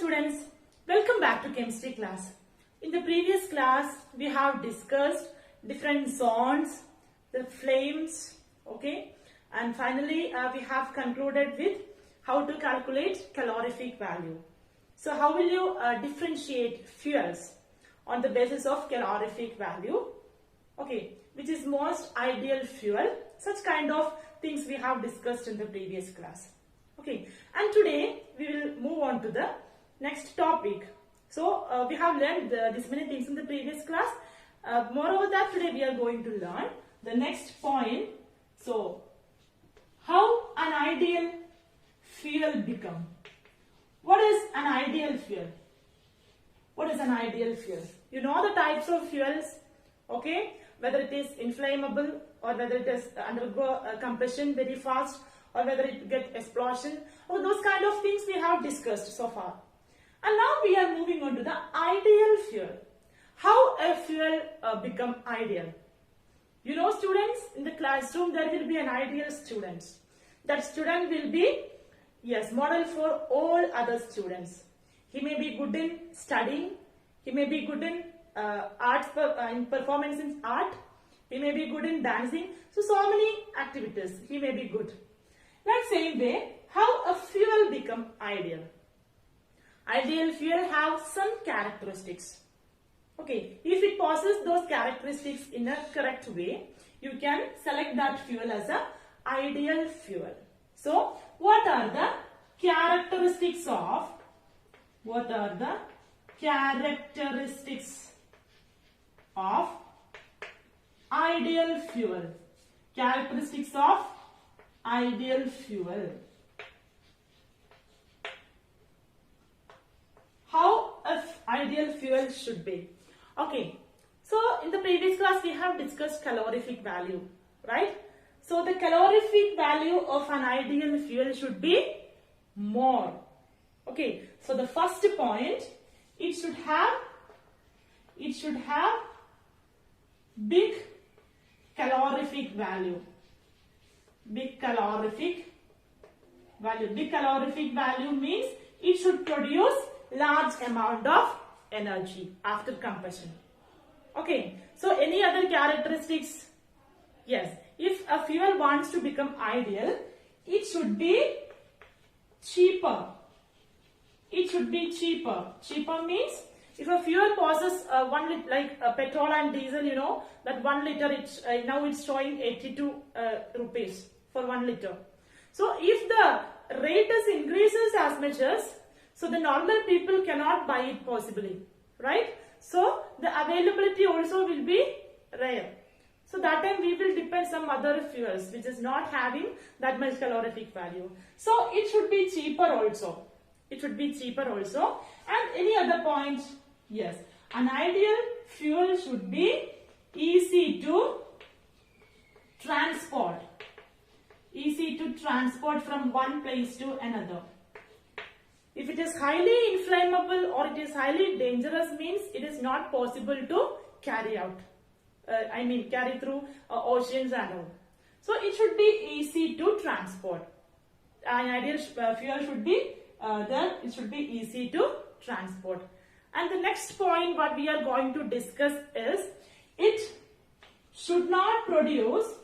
students, welcome back to chemistry class. In the previous class, we have discussed different zones, the flames, okay, and finally we have concluded with how to calculate calorific value. So how will you differentiate fuels on the basis of calorific value, okay, which is most ideal fuel? Such kind of things we have discussed in the previous class. Okay, and today we will move on to the next topic. So we have learned this many things in the previous class. Moreover that today we are going to learn the next point. So how an ideal fuel become? What is an ideal fuel? What is an ideal fuel? You know the types of fuels, okay? Whether it is inflammable or whether it is undergo combustion very fast or whether it get explosion, or those kind of things we have discussed so far. And now we are moving on to the ideal fuel. How a fuel become ideal? You know students, in the classroom there will be an ideal student. That student will be, yes, model for all other students. He may be good in studying, he may be good in arts, in performance in art, he may be good in dancing. So many activities he may be good. Like same way, how a fuel become ideal? Ideal fuel have some characteristics. Okay, if it possesses those characteristics in a correct way, you can select that fuel as a ideal fuel. So, what are the characteristics of ideal fuel? Characteristics of ideal fuel. How an ideal fuel should be. Okay, so in the previous class we have discussed calorific value, right? So the calorific value of an ideal fuel should be more. Okay, so the first point, it should have big calorific value. Big calorific value. Big calorific value means it should produce large amount of energy after combustion. Okay, so any other characteristics? Yes, if a fuel wants to become ideal, it should be cheaper. It should be cheaper. Cheaper means if a fuel possesses 1 liter, like petrol and diesel, you know that 1 liter, now it's showing 82 rupees for 1 liter. So if the rate increases as much as, so the normal people cannot buy it possibly, right? So the availability also will be rare. So that time we will depend some other fuels which is not having that much calorific value. So it should be cheaper also. It should be cheaper also. And any other points? Yes. An ideal fuel should be easy to transport. Easy to transport from one place to another. If it is highly inflammable or it is highly dangerous means it is not possible to carry out. Carry through oceans and all. So it should be easy to transport. An ideal fuel should be it should be easy to transport. And the next point what we are going to discuss is it should not produce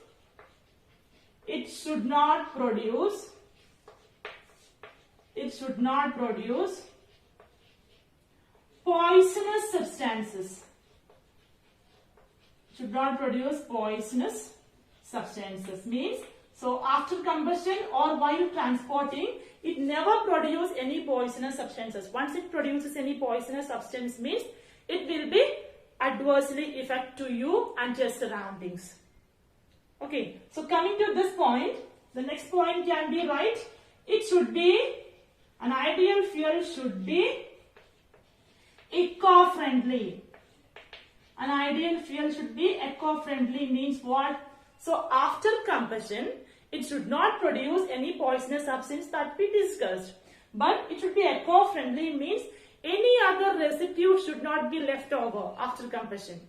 poisonous substances. Should not produce poisonous substances means, so after combustion or while transporting, it never produces any poisonous substances. Once it produces any poisonous substance means it will be adversely affect to you and your surroundings. Okay, so coming to this point, the next point can be right. It should be, an ideal fuel should be eco-friendly. An ideal fuel should be eco-friendly means what? So after combustion, it should not produce any poisonous substance that we discussed. But it should be eco-friendly means any other residue should not be left over after combustion.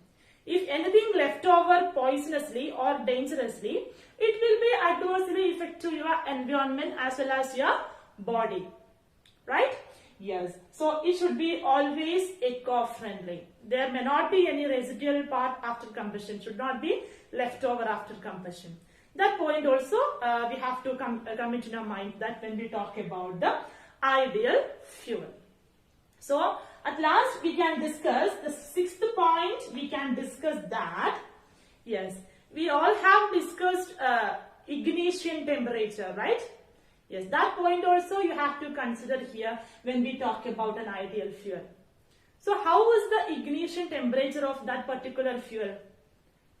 If anything left over poisonously or dangerously, it will be adversely affect to your environment as well as your body. Right? Yes. So it should be always eco-friendly. There may not be any residual part after combustion. Should not be left over after combustion. That point also we have to come into our mind that when we talk about the ideal fuel. So at last we can discuss the sixth point. We can discuss that. Yes, we all have discussed ignition temperature, right? Yes, that point also you have to consider here when we talk about an ideal fuel. So how is the ignition temperature of that particular fuel?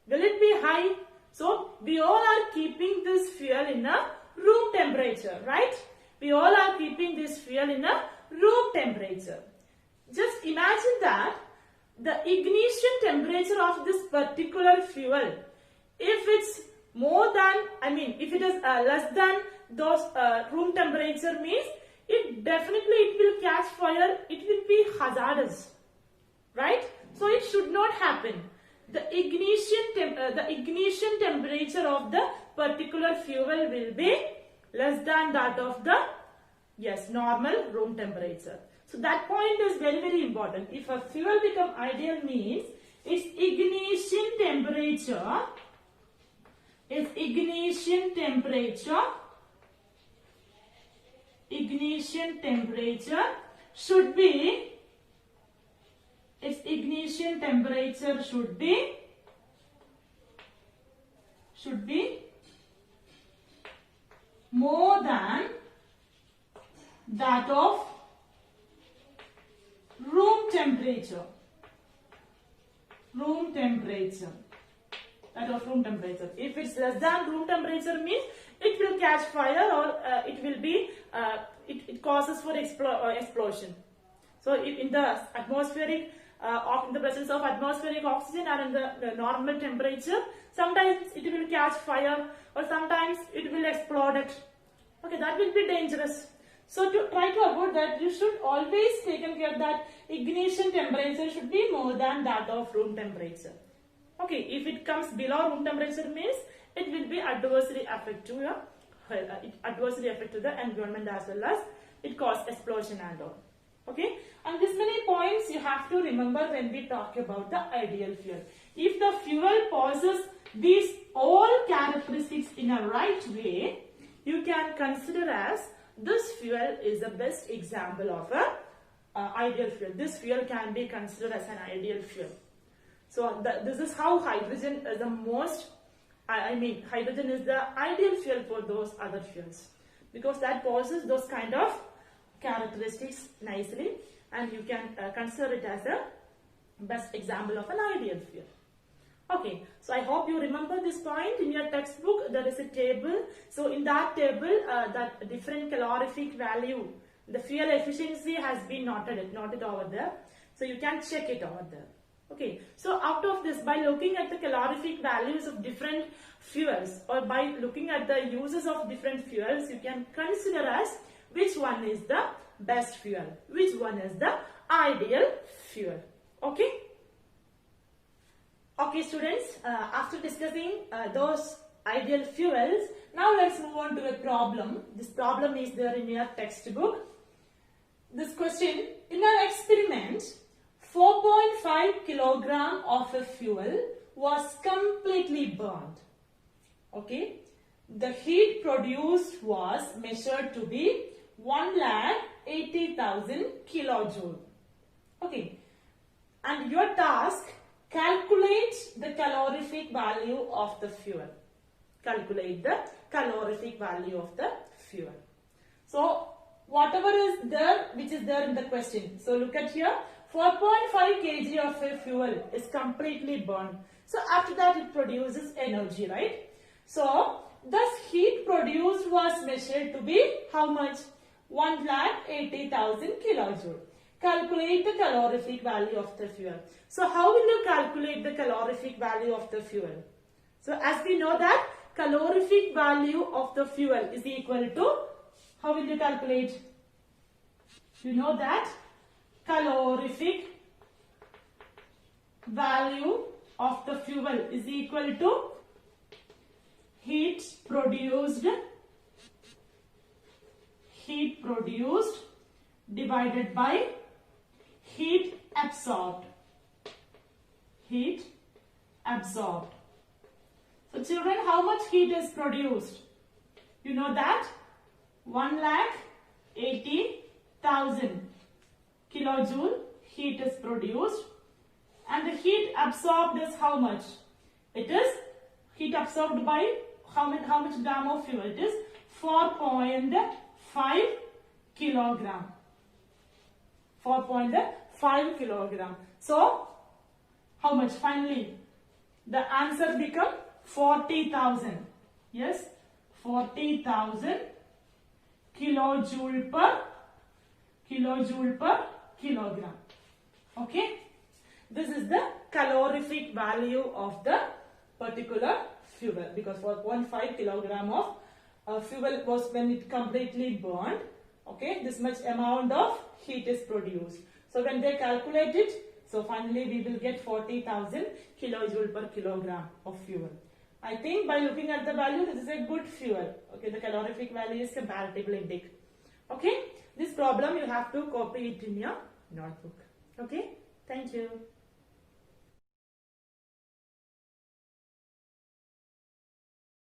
Will it be high? So we all are keeping this fuel in a room temperature, right? We all are keeping this fuel in a room temperature. Just imagine that the ignition temperature of this particular fuel, if it's more than, if it is less than those room temperature, means it will catch fire, it will be hazardous, right? So it should not happen. The ignition temperature of the particular fuel will be less than that of the normal room temperature. So that point is very, very important. If a fuel become ideal, means its ignition temperature should be more than that of room temperature. If it's less than room temperature, means it will catch fire, or it will be it causes for explosion. So if in the atmospheric in the presence of atmospheric oxygen or in the normal temperature, sometimes it will catch fire or sometimes it will explode it. Okay, that will be dangerous. So to try to avoid that, you should always take care that ignition temperature should be more than that of room temperature. Okay, if it comes below room temperature, means it will be adversely affect to the environment, as well as it cause explosion and all. Okay, and this many points you have to remember when we talk about the ideal fuel. If the fuel possesses these all characteristics in a right way, you can consider as this fuel is the best example of a ideal fuel. This fuel can be considered as an ideal fuel. So this is how hydrogen is the most, hydrogen is the ideal fuel for those other fuels, because that possesses those kind of characteristics nicely, and you can consider it as a best example of an ideal fuel. Okay, so I hope you remember this point. In your textbook there is a table. So in that table, that different calorific value, the fuel efficiency has been noted over there. So you can check it over there. Okay, so out of this, by looking at the calorific values of different fuels, or by looking at the uses of different fuels, you can consider as which one is the best fuel, which one is the ideal fuel. Okay. Okay, students, after discussing those ideal fuels, now let's move on to a problem. This problem is there in your textbook. This question: in an experiment, 4.5 kilogram of a fuel was completely burned. Okay, the heat produced was measured to be 1,80,000 kilojoule. Okay, and your task: calculate the calorific value of the fuel. Calculate the calorific value of the fuel. So whatever is there, which is there in the question. So look at here, 4.5 kg of a fuel is completely burned. So after that it produces energy, right? So thus heat produced was measured to be how much? 1,80,000 kilojoule. Calculate the calorific value of the fuel. So how will you calculate the calorific value of the fuel? So as we know that calorific value of the fuel is equal to, how will you calculate? You know that calorific value of the fuel is equal to heat produced divided by heat absorbed. Heat absorbed. So children, how much heat is produced? You know that? 1,80,000 kilojoule heat is produced. And the heat absorbed is how much? It is heat absorbed by how much gram of fuel? It is 4.5 kilogram. 4.5 kilogram. So, how much? Finally, the answer become 40,000. Yes, 40,000 kilojoule per kilogram. Okay. This is the calorific value of the particular fuel, because 4.5 kilogram of fuel was when it completely burned. Okay, this much amount of heat is produced. So when they calculate it, so finally we will get 40,000 kilojoule per kilogram of fuel. I think by looking at the value, this is a good fuel. Okay, the calorific value is comparatively big. Okay, this problem you have to copy it in your notebook. Okay, thank you.